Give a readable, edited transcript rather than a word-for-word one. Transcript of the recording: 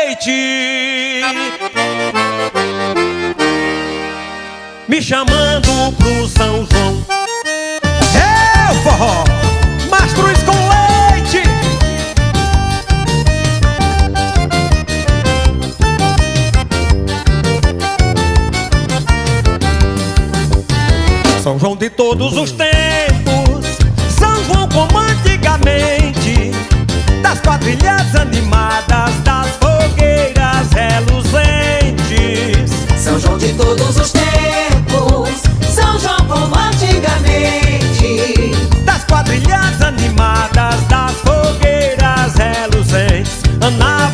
Leite, me chamando pro São João. É o forró, Mastruz com Leite. São João de todos os tempos, São João como antigamente, das quadrilhas animadas, das fogueiras reluzentes. São João de todos os tempos, São João como antigamente, Das quadrilhas animadas, das fogueiras reluzentes. Ana